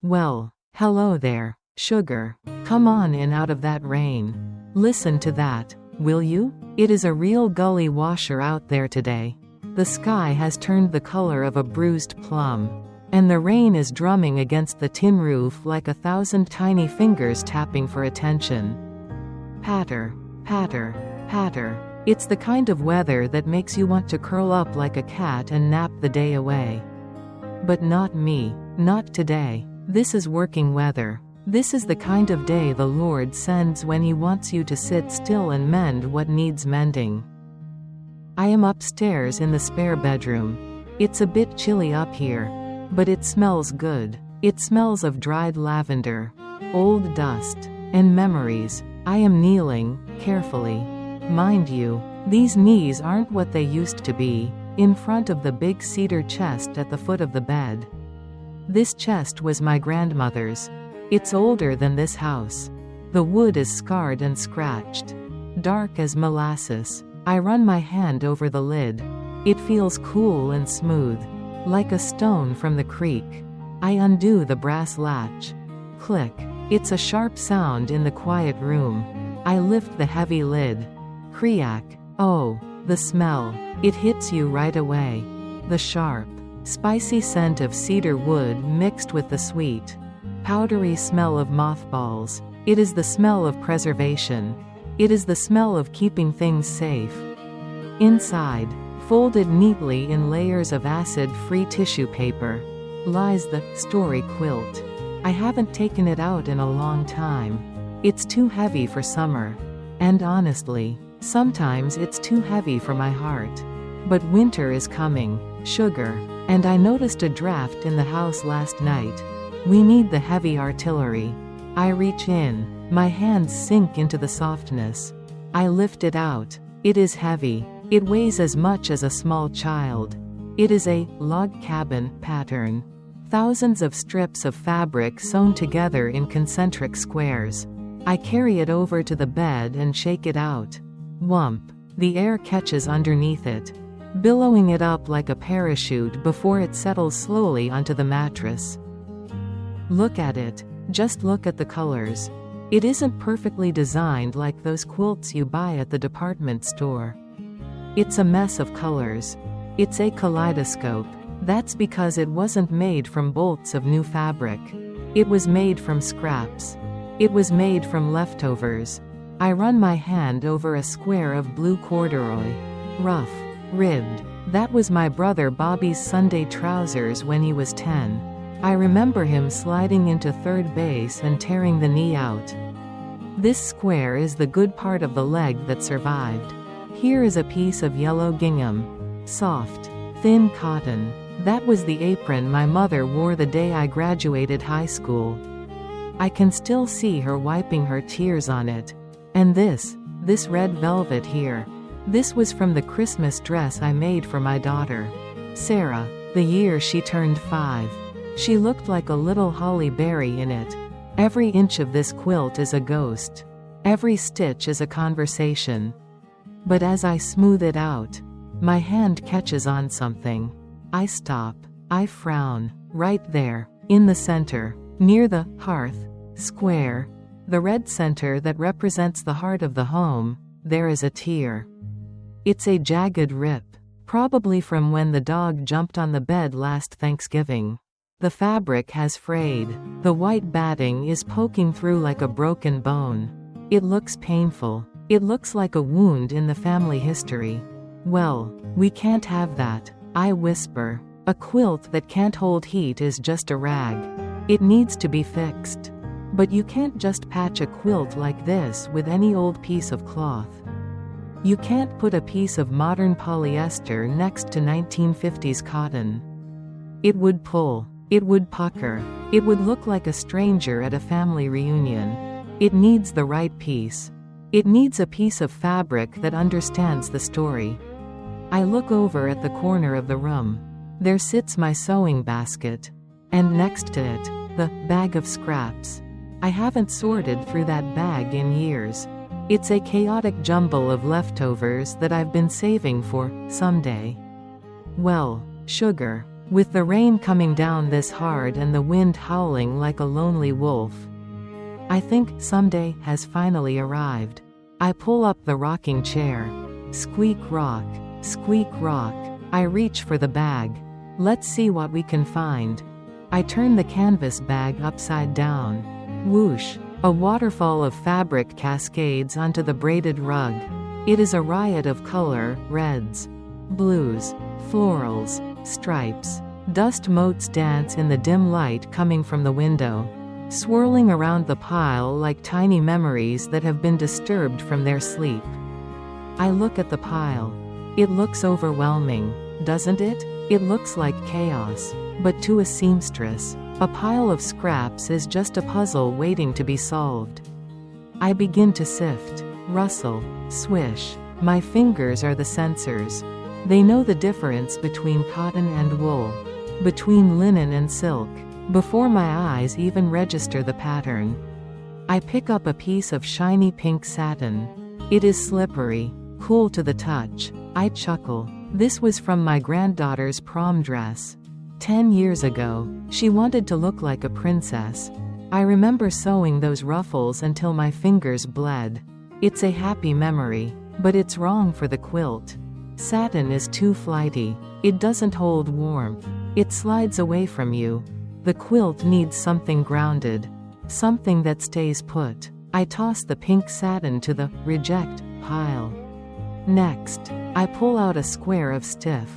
Well, hello there, sugar. Come on in out of that rain. Listen to that, will you? It is a real gully washer out there today. The sky has turned the color of a bruised plum, and the rain is drumming against the tin roof like 1,000 tiny fingers tapping for attention. Patter, patter, patter. It's the kind of weather that makes you want to curl up like a cat and nap the day away. But not me, not today. This is working weather. This is the kind of day the Lord sends when He wants you to sit still and mend what needs mending. I am upstairs in the spare bedroom. It's a bit chilly up here, but it smells good. It smells of dried lavender, old dust, and memories. I am kneeling, carefully. Mind you, these knees aren't what they used to be, in front of the big cedar chest at the foot of the bed. This chest was my grandmother's. It's older than this house. The wood is scarred and scratched, dark as molasses. I run my hand over the lid. It feels cool and smooth, like a stone from the creek. I undo the brass latch. Click. It's a sharp sound in the quiet room. I lift the heavy lid. Kriak. Oh, the smell. It hits you right away. The sharp, spicy scent of cedar wood mixed with the sweet, powdery smell of mothballs. It is the smell of preservation. It is the smell of keeping things safe. Inside, folded neatly in layers of acid-free tissue paper, lies the Story Quilt. I haven't taken it out in a long time. It's too heavy for summer. And honestly, sometimes it's too heavy for my heart. But winter is coming, sugar. And I noticed a draft in the house last night. We need the heavy artillery. I reach in. My hands sink into the softness. I lift it out. It is heavy. It weighs as much as a small child. It is a log cabin pattern. Thousands of strips of fabric sewn together in concentric squares. I carry it over to the bed and shake it out. Whump. The air catches underneath it, billowing it up like a parachute before it settles slowly onto the mattress. Look at it. Just look at the colors. It isn't perfectly designed like those quilts you buy at the department store. It's a mess of colors. It's a kaleidoscope. That's because it wasn't made from bolts of new fabric. It was made from scraps. It was made from leftovers. I run my hand over a square of blue corduroy. Rough, ribbed. That was my brother Bobby's Sunday trousers when he was 10. I remember him sliding into third base and tearing the knee out. This square is the good part of the leg that survived. Here is a piece of yellow gingham. Soft, thin cotton. That was the apron my mother wore the day I graduated high school. I can still see her wiping her tears on it. And this red velvet here. This was from the Christmas dress I made for my daughter, Sarah, the year she turned 5. She looked like a little holly berry in it. Every inch of this quilt is a ghost. Every stitch is a conversation. But as I smooth it out, my hand catches on something. I stop. I frown. Right there, in the center, near the hearth, square, the red center that represents the heart of the home, there is a tear. It's a jagged rip, probably from when the dog jumped on the bed last Thanksgiving. The fabric has frayed. The white batting is poking through like a broken bone. It looks painful. It looks like a wound in the family history. Well, we can't have that, I whisper. A quilt that can't hold heat is just a rag. It needs to be fixed. But you can't just patch a quilt like this with any old piece of cloth. You can't put a piece of modern polyester next to 1950s cotton. It would pull. It would pucker. It would look like a stranger at a family reunion. It needs the right piece. It needs a piece of fabric that understands the story. I look over at the corner of the room. There sits my sewing basket. And next to it, the bag of scraps. I haven't sorted through that bag in years. It's a chaotic jumble of leftovers that I've been saving for someday. Well, sugar, With the rain coming down this hard and the wind howling like a lonely wolf. I think someday has finally arrived. I pull up the rocking chair. Squeak rock, squeak rock. I reach for the bag. Let's see what we can find. I turn the canvas bag upside down. Whoosh! A waterfall of fabric cascades onto the braided rug. It is a riot of color, reds, blues, florals, stripes. Dust motes dance in the dim light coming from the window, swirling around the pile like tiny memories that have been disturbed from their sleep. I look at the pile. It looks overwhelming, doesn't it? It looks like chaos. But to a seamstress, a pile of scraps is just a puzzle waiting to be solved. I begin to sift, rustle, swish. My fingers are the sensors. They know the difference between cotton and wool, between linen and silk, before my eyes even register the pattern. I pick up a piece of shiny pink satin. It is slippery, cool to the touch. I chuckle. This was from my granddaughter's prom dress. 10 years ago, she wanted to look like a princess. I remember sewing those ruffles until my fingers bled. It's a happy memory, but it's wrong for the quilt. Satin is too flighty. It doesn't hold warmth. It slides away from you. The quilt needs something grounded, something that stays put. I toss the pink satin to the reject pile. Next, I pull out a square of stiff,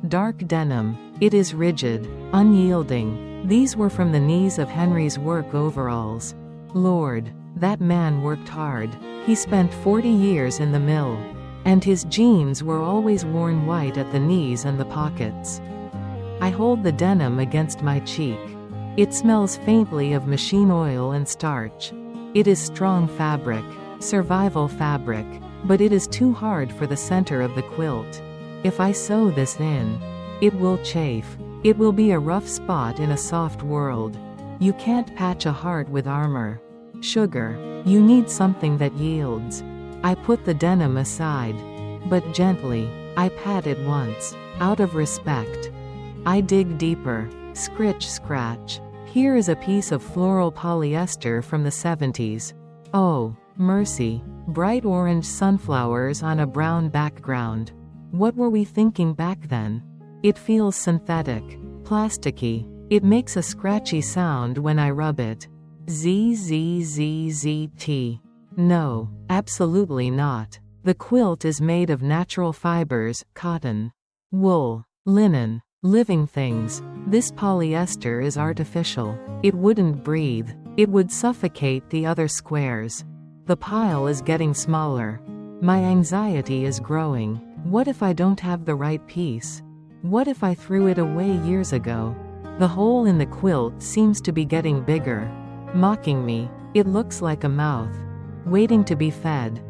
dark denim. It is rigid, unyielding. These were from the knees of Henry's work overalls. Lord, that man worked hard. He spent 40 years in the mill. And his jeans were always worn white at the knees and the pockets. I hold the denim against my cheek. It smells faintly of machine oil and starch. It is strong fabric, survival fabric, but it is too hard for the center of the quilt. If I sew this in, it will chafe. It will be a rough spot in a soft world. You can't patch a heart with armor. Sugar, you need something that yields. I put the denim aside, but gently. I pat it once, out of respect. I dig deeper, scratch. Here is a piece of floral polyester from the 70s. Oh, mercy, bright orange sunflowers on a brown background. What were we thinking back then? It feels synthetic, plasticky. It makes a scratchy sound when I rub it. ZZZZT. No, absolutely not. The quilt is made of natural fibers, cotton, wool, linen, living things. This polyester is artificial. It wouldn't breathe. It would suffocate the other squares. The pile is getting smaller. My anxiety is growing. What if I don't have the right piece? What if I threw it away years ago? The hole in the quilt seems to be getting bigger, mocking me. It looks like a mouth, waiting to be fed.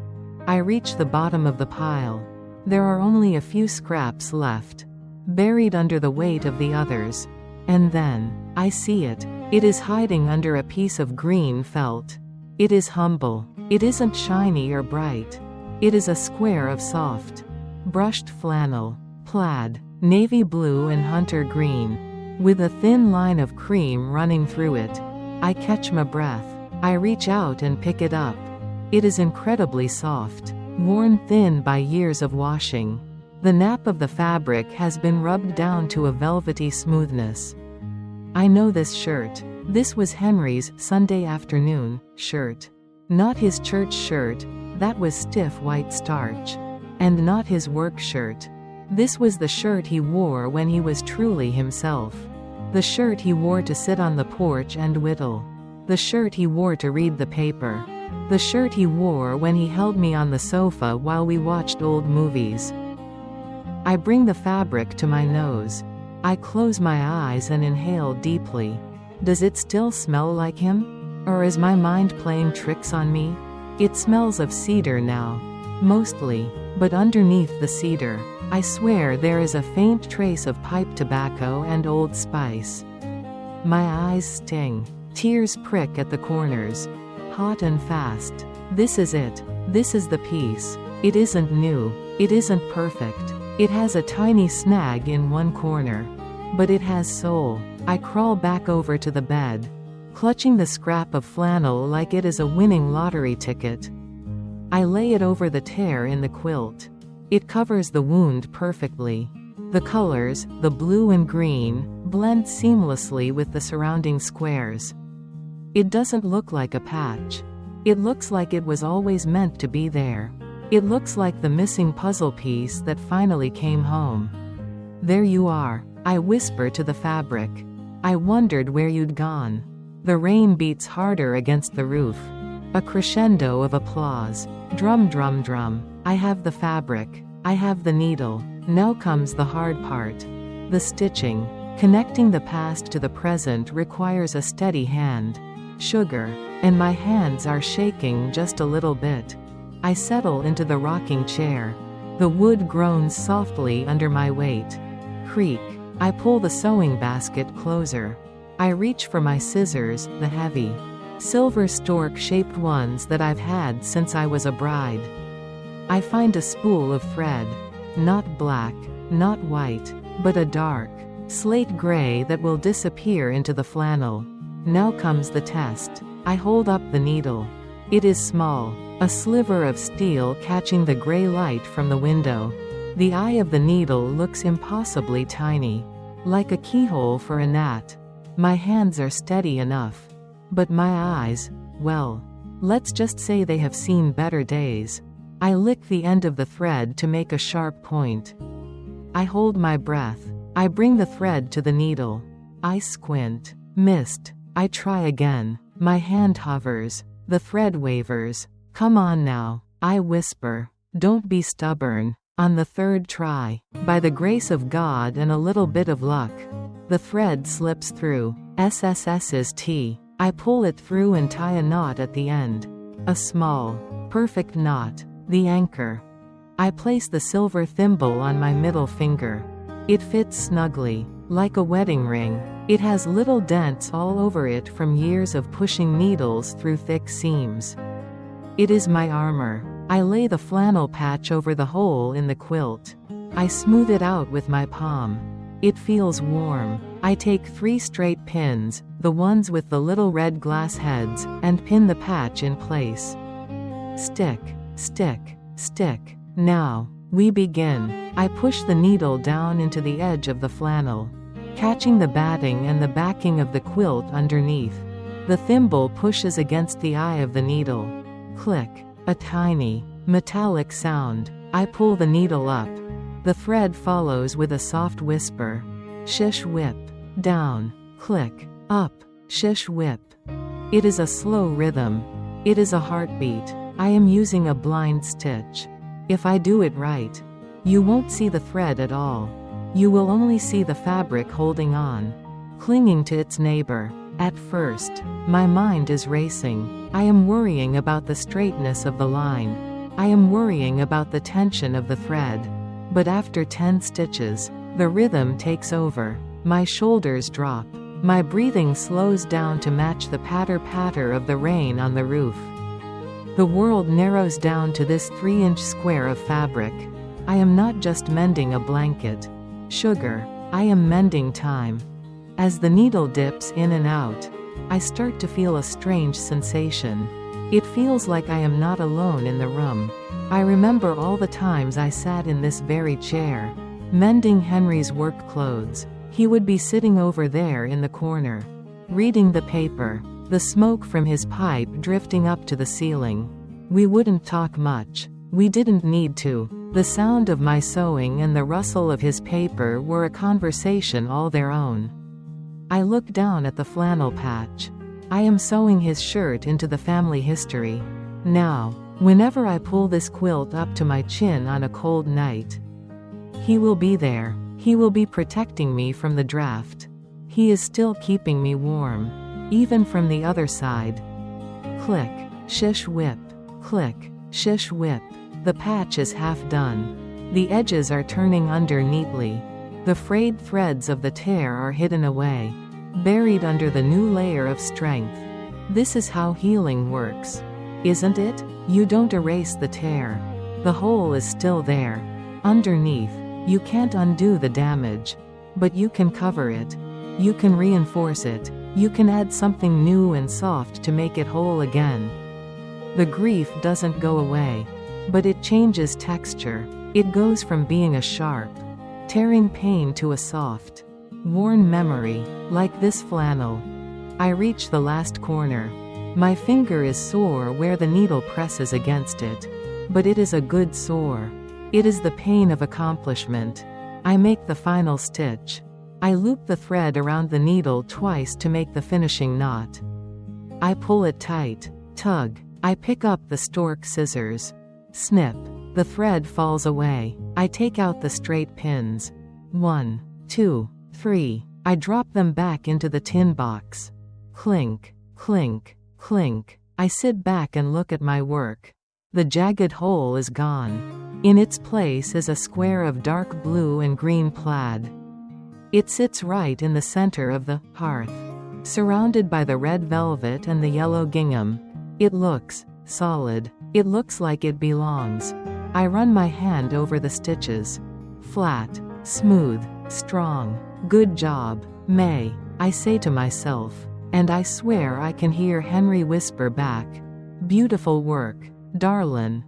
I reach the bottom of the pile. There are only a few scraps left, buried under the weight of the others. And then, I see it. It is hiding under a piece of green felt. It is humble. It isn't shiny or bright. It is a square of soft, brushed flannel, plaid, navy blue and hunter green, with a thin line of cream running through it. I catch my breath. I reach out and pick it up. It is incredibly soft, worn thin by years of washing. The nap of the fabric has been rubbed down to a velvety smoothness. I know this shirt. This was Henry's Sunday afternoon shirt. Not his church shirt, that was stiff white starch. And not his work shirt. This was the shirt he wore when he was truly himself. The shirt he wore to sit on the porch and whittle. The shirt he wore to read the paper. The shirt he wore when he held me on the sofa while we watched old movies. I bring the fabric to my nose. I close my eyes and inhale deeply. Does it still smell like him? Or is my mind playing tricks on me? It smells of cedar now. Mostly. But underneath the cedar, I swear there is a faint trace of pipe tobacco and old spice. My eyes sting. Tears prick at the corners. Hot and fast. This is it. This is the piece. It isn't new. It isn't perfect. It has a tiny snag in one corner. But it has soul. I crawl back over to the bed, clutching the scrap of flannel like it is a winning lottery ticket. I lay it over the tear in the quilt. It covers the wound perfectly. The colors, the blue and green, blend seamlessly with the surrounding squares. It doesn't look like a patch. It looks like it was always meant to be there. It looks like the missing puzzle piece that finally came home. There you are, I whisper to the fabric. I wondered where you'd gone. The rain beats harder against the roof. A crescendo of applause. Drum, drum, drum. I have the fabric. I have the needle. Now comes the hard part. The stitching. Connecting the past to the present requires a steady hand. Sugar. And my hands are shaking just a little bit. I settle into the rocking chair. The wood groans softly under my weight. Creak. I pull the sewing basket closer. I reach for my scissors, the heavy, silver stork-shaped ones that I've had since I was a bride. I find a spool of thread. Not black, not white, but a dark, slate gray that will disappear into the flannel. Now comes the test. I hold up the needle. It is small, a sliver of steel catching the gray light from the window. The eye of the needle looks impossibly tiny, like a keyhole for a gnat. My hands are steady enough. But my eyes, well, let's just say they have seen better days. I lick the end of the thread to make a sharp point. I hold my breath. I bring the thread to the needle. I squint. Missed. I try again. My hand hovers. The thread wavers. Come on now, I whisper. Don't be stubborn. On the third try, by the grace of God and a little bit of luck, the thread slips through. SSS's T. I pull it through and tie a knot at the end. A small, perfect knot. The anchor. I place the silver thimble on my middle finger. It fits snugly, like a wedding ring. It has little dents all over it from years of pushing needles through thick seams. It is my armor. I lay the flannel patch over the hole in the quilt. I smooth it out with my palm. It feels warm. I take 3 straight pins, the ones with the little red glass heads, and pin the patch in place. Stick, stick, stick. Now, we begin. I push the needle down into the edge of the flannel, catching the batting and the backing of the quilt underneath. The thimble pushes against the eye of the needle. Click. A tiny, metallic sound. I pull the needle up. The thread follows with a soft whisper. Shh-wip. Down. Click. Up. Shh-wip. It is a slow rhythm. It is a heartbeat. I am using a blind stitch. If I do it right, you won't see the thread at all. You will only see the fabric holding on, clinging to its neighbor. At first, my mind is racing. I am worrying about the straightness of the line. I am worrying about the tension of the thread. But after 10 stitches, the rhythm takes over. My shoulders drop. My breathing slows down to match the patter-patter of the rain on the roof. The world narrows down to this 3-inch square of fabric. I am not just mending a blanket. Sugar. I am mending time. As the needle dips in and out, I start to feel a strange sensation. It feels like I am not alone in the room. I remember all the times I sat in this very chair, mending Henry's work clothes. He would be sitting over there in the corner, reading the paper, the smoke from his pipe drifting up to the ceiling. We wouldn't talk much. We didn't need to. The sound of my sewing and the rustle of his paper were a conversation all their own. I look down at the flannel patch. I am sewing his shirt into the family history. Now, whenever I pull this quilt up to my chin on a cold night, he will be there. He will be protecting me from the draft. He is still keeping me warm, even from the other side. Click, shh-wip, click, shh-wip. The patch is half done. The edges are turning under neatly. The frayed threads of the tear are hidden away, buried under the new layer of strength. This is how healing works, isn't it? You don't erase the tear. The hole is still there. Underneath, you can't undo the damage. But you can cover it. You can reinforce it. You can add something new and soft to make it whole again. The grief doesn't go away. But it changes texture. It goes from being a sharp, tearing pain to a soft, worn memory, like this flannel. I reach the last corner. My finger is sore where the needle presses against it. But it is a good sore. It is the pain of accomplishment. I make the final stitch. I loop the thread around the needle twice to make the finishing knot. I pull it tight. Tug. I pick up the stork scissors. Snip. The thread falls away. I take out the straight pins. 1, 2, 3. I drop them back into the tin box. Clink, clink, clink. I sit back and look at my work. The jagged hole is gone. In its place is a square of dark blue and green plaid. It sits right in the center of the hearth, surrounded by the red velvet and the yellow gingham. It looks solid. It looks like it belongs. I run my hand over the stitches. Flat, smooth, strong. Good job, May, I say to myself, and I swear I can hear Henry whisper back. Beautiful work, darlin'.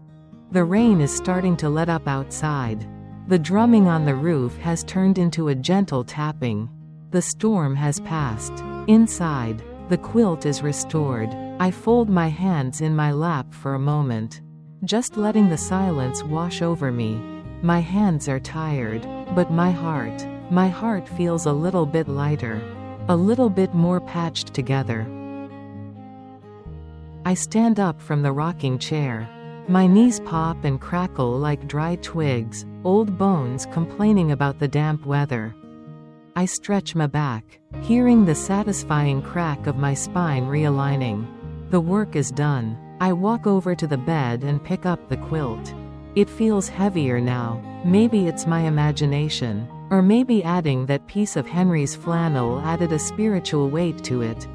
The rain is starting to let up outside. The drumming on the roof has turned into a gentle tapping. The storm has passed. Inside, the quilt is restored. I fold my hands in my lap for a moment, just letting the silence wash over me. My hands are tired, but my heart feels a little bit lighter, a little bit more patched together. I stand up from the rocking chair. My knees pop and crackle like dry twigs, old bones complaining about the damp weather. I stretch my back, hearing the satisfying crack of my spine realigning. The work is done. I walk over to the bed and pick up the quilt. It feels heavier now. Maybe it's my imagination, or maybe adding that piece of Henry's flannel added a spiritual weight to it.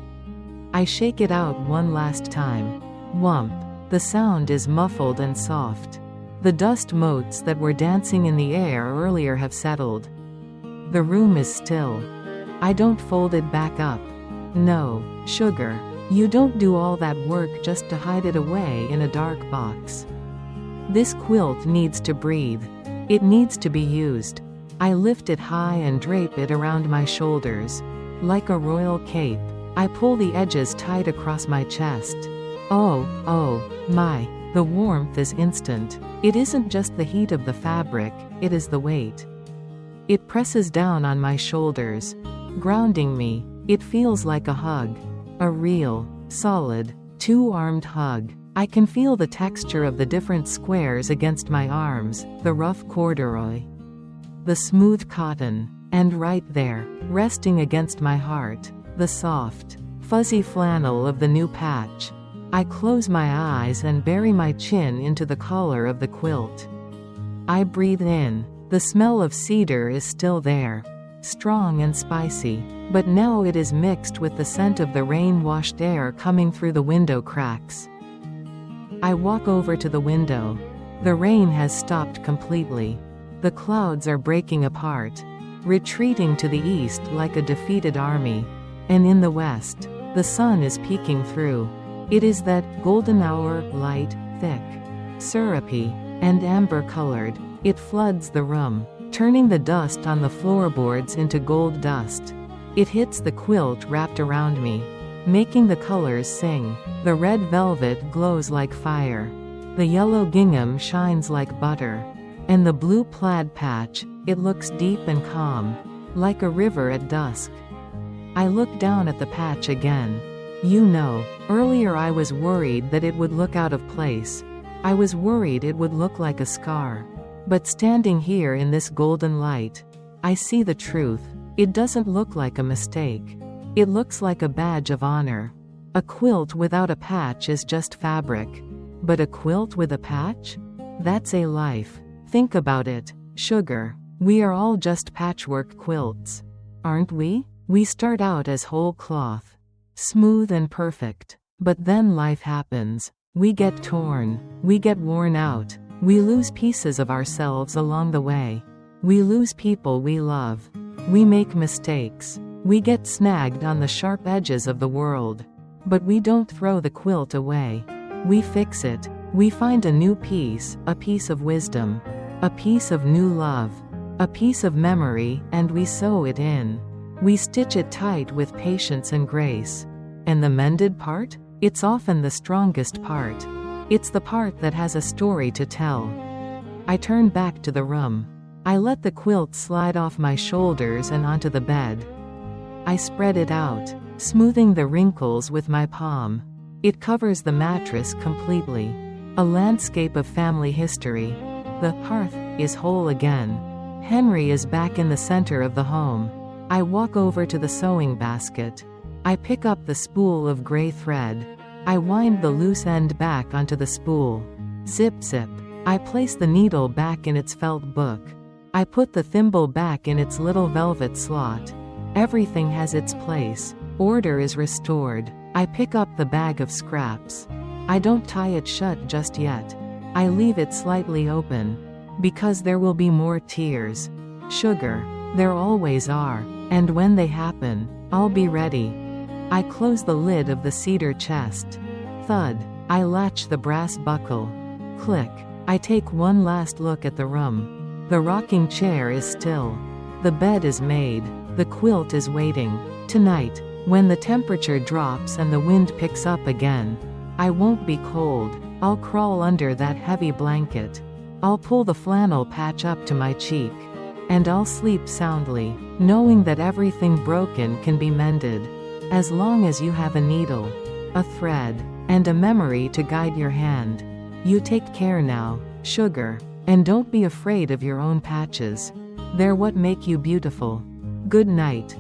I shake it out one last time. Whump. The sound is muffled and soft. The dust motes that were dancing in the air earlier have settled. The room is still. I don't fold it back up. No, sugar. You don't do all that work just to hide it away in a dark box. This quilt needs to breathe. It needs to be used. I lift it high and drape it around my shoulders. Like a royal cape, I pull the edges tight across my chest. Oh my, the warmth is instant. It isn't just the heat of the fabric, it is the weight. It presses down on my shoulders, grounding me. It feels like a hug. A real, solid, two-armed hug. I can feel the texture of the different squares against my arms, the rough corduroy, the smooth cotton, and right there, resting against my heart, the soft, fuzzy flannel of the new patch. I close my eyes and bury my chin into the collar of the quilt. I breathe in. The smell of cedar is still there, strong and spicy, but now it is mixed with the scent of the rain-washed air coming through the window cracks. I walk over to the window. The rain has stopped completely. The clouds are breaking apart, retreating to the east like a defeated army. And in the west, the sun is peeking through. It is that golden hour, light, thick, syrupy, and amber-colored. It floods the room, turning the dust on the floorboards into gold dust. It hits the quilt wrapped around me, making the colors sing. The red velvet glows like fire. The yellow gingham shines like butter. And the blue plaid patch, it looks deep and calm, like a river at dusk. I look down at the patch again. You know, earlier I was worried that it would look out of place. I was worried it would look like a scar. But standing here in this golden light, I see the truth. It doesn't look like a mistake. It looks like a badge of honor. A quilt without a patch is just fabric. But a quilt with a patch? That's a life. Think about it, sugar. We are all just patchwork quilts, aren't we? We start out as whole cloth, smooth and perfect. But then life happens. We get torn. We get worn out. We lose pieces of ourselves along the way. We lose people we love. We make mistakes. We get snagged on the sharp edges of the world. But we don't throw the quilt away. We fix it. We find a new piece, a piece of wisdom, a piece of new love, a piece of memory, and we sew it in. We stitch it tight with patience and grace. And the mended part? It's often the strongest part. It's the part that has a story to tell. I turn back to the room. I let the quilt slide off my shoulders and onto the bed. I spread it out, smoothing the wrinkles with my palm. It covers the mattress completely. A landscape of family history. The hearth is whole again. Henry is back in the center of the home. I walk over to the sewing basket. I pick up the spool of gray thread. I wind the loose end back onto the spool. Zip zip. I place the needle back in its felt book. I put the thimble back in its little velvet slot. Everything has its place. Order is restored. I pick up the bag of scraps. I don't tie it shut just yet. I leave it slightly open. Because there will be more tears. Sugar. There always are. And when they happen, I'll be ready. I close the lid of the cedar chest. Thud. I latch the brass buckle. Click. I take one last look at the room. The rocking chair is still. The bed is made. The quilt is waiting. Tonight, when the temperature drops and the wind picks up again, I won't be cold. I'll crawl under that heavy blanket. I'll pull the flannel patch up to my cheek. And I'll sleep soundly, knowing that everything broken can be mended. As long as you have a needle, a thread, and a memory to guide your hand. You take care now, sugar. And don't be afraid of your own patches. They're what make you beautiful. Good night.